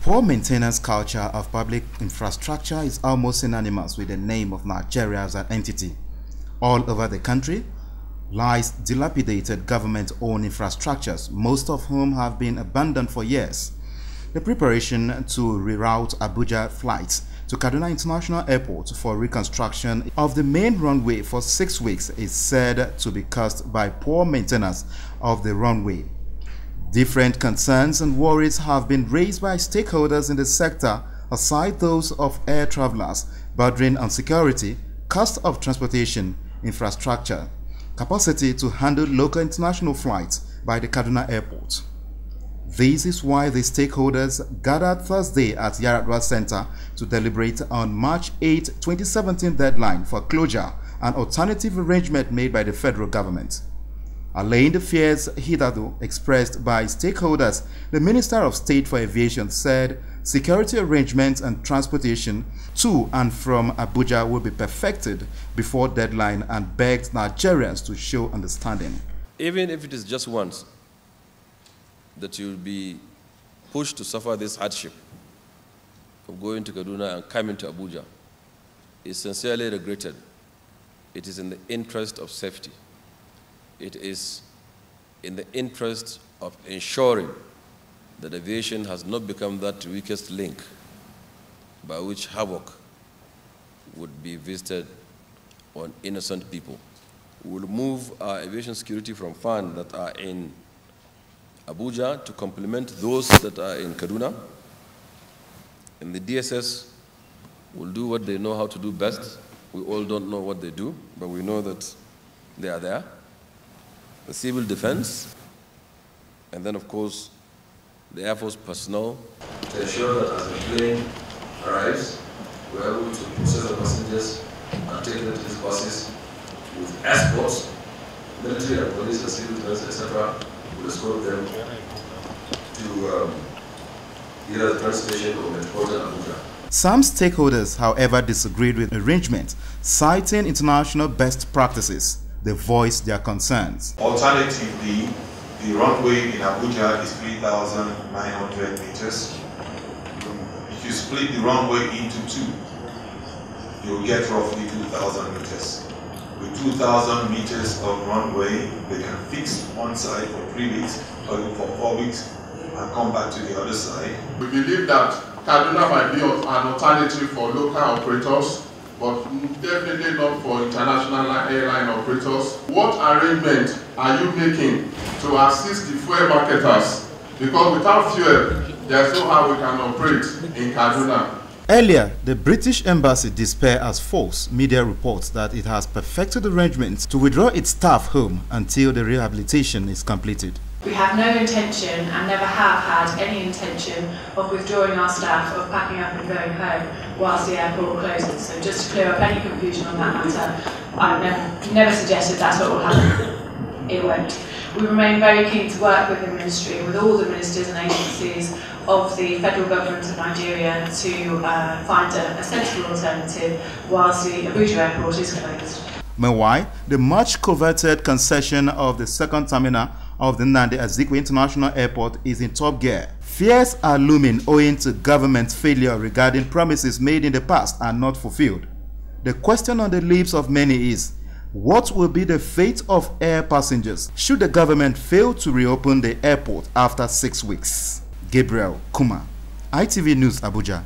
Poor maintenance culture of public infrastructure is almost synonymous with the name of Nigeria as an entity. All over the country lies dilapidated government-owned infrastructures, most of whom have been abandoned for years. The preparation to reroute Abuja flights to Kaduna International Airport for reconstruction of the main runway for 6 weeks is said to be caused by poor maintenance of the runway. Different concerns and worries have been raised by stakeholders in the sector, aside those of air travelers, bordering on security, cost of transportation, infrastructure, capacity to handle local international flights by the Kaduna Airport. This is why the stakeholders gathered Thursday at Yaradua Center to deliberate on March 8, 2017 deadline for closure and alternative arrangement made by the federal government. Allaying the fears hitherto expressed by stakeholders, the Minister of State for Aviation said security arrangements and transportation to and from Abuja will be perfected before deadline and begged Nigerians to show understanding. Even if it is just once that you will be pushed to suffer this hardship of going to Kaduna and coming to Abuja, is sincerely regretted. It is in the interest of safety. It is in the interest of ensuring that aviation has not become that weakest link by which havoc would be visited on innocent people. We will move our aviation security from funds that are in Abuja to complement those that are in Kaduna. And the DSS will do what they know how to do best. We all don't know what they do, but we know that they are there. The civil defense, and then of course the Air Force personnel, to ensure that as the plane arrives, we are able to process the passengers and take them to these buses with escorts, military and police and civil defense, etc. will escort them to either the train station or Metropolitan Abuja. Some stakeholders, however, disagreed with the arrangement, citing international best practices. They voiced their concerns. Alternatively, the runway in Abuja is 3,900 meters. If you split the runway into two, you'll get roughly 2,000 meters. With 2,000 meters of runway, they can fix one side for 3 weeks or even for 4 weeks and come back to the other side. We believe that Kaduna might be an alternative for local operators, but definitely not for international airline operators. What arrangement are you making to assist the fuel marketers? Because without fuel, there's no how we can operate in Kaduna. Earlier, the British Embassy despaired as false media reports that it has perfected arrangements to withdraw its staff home until the rehabilitation is completed. We have no intention and never have had any intention of withdrawing our staff, of packing up and going home whilst the airport closes. So just to clear up any confusion on that matter, I've never suggested that's what will happen. It won't. We remain very keen to work with the Ministry and with all the ministers and agencies of the federal government of Nigeria to find a sensible alternative whilst the Abuja airport is closed. Meanwhile, the much coveted concession of the second terminal of the Nnamdi Azikiwe International Airport is in top gear. Fears are looming owing to government failure regarding promises made in the past and not fulfilled. The question on the lips of many is, what will be the fate of air passengers should the government fail to reopen the airport after 6 weeks? Gabriel Kuma, ITV News, Abuja.